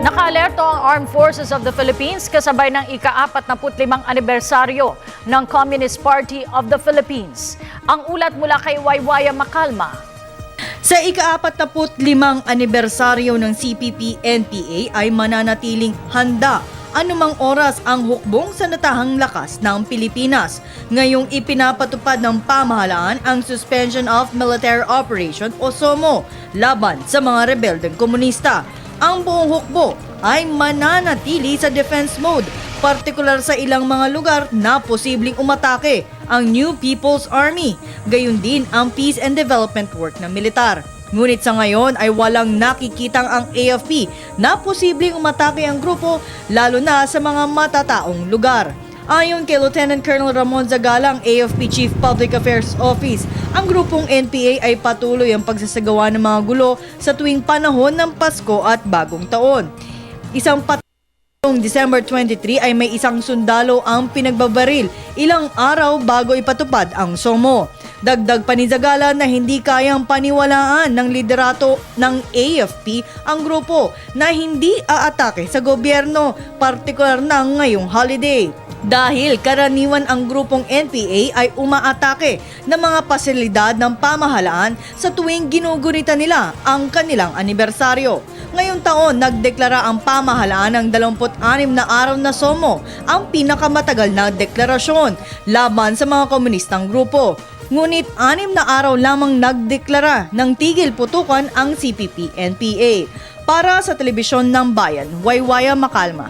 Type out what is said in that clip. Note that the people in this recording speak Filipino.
Nakaalerto ang Armed Forces of the Philippines kasabay ng ika-45 anibersaryo ng Communist Party of the Philippines. Ang ulat mula kay Waywaya Makalma. Sa ika-45 anibersaryo ng CPP-NPA ay mananatiling handa anumang oras ang hukbong sa natahang lakas ng Pilipinas. Ngayong ipinapatupad ng pamahalaan ang Suspension of Military Operation o SOMO laban sa mga rebeldeng komunista. Ang buong hukbo ay mananatili sa defense mode, partikular sa ilang mga lugar na posibleng umatake ang New People's Army, gayon din ang peace and development work ng militar. Ngunit sa ngayon ay walang nakikitang ang AFP na posibleng umatake ang grupo lalo na sa mga matataong lugar. Ayon kay Lieutenant Colonel Ramon Zagalang, AFP Chief Public Affairs Office, ang grupong NPA ay patuloy ang pagsasagawa ng mga gulo sa tuwing panahon ng Pasko at Bagong Taon. Isang noong December 23 ay may isang sundalo ang pinagbabaril ilang araw bago ipatupad ang SOMO. Dagdag pa ni Zagala na hindi kayang paniwalaan ng liderato ng AFP ang grupo na hindi aatake sa gobyerno, partikular na ngayong holiday. Dahil karaniwan ang grupong NPA ay umaatake ng mga pasilidad ng pamahalaan sa tuwing ginugunita nila ang kanilang anibersaryo. Ngayong taon, nagdeklara ang pamahalaan ng 26 na araw na SOMO, ang pinakamatagal na deklarasyon laban sa mga komunistang grupo. Ngunit 6 na araw lamang nagdeklara ng tigil putukan ang CPP-NPA. Para sa Telebisyon ng Bayan, Waywaya Makalma.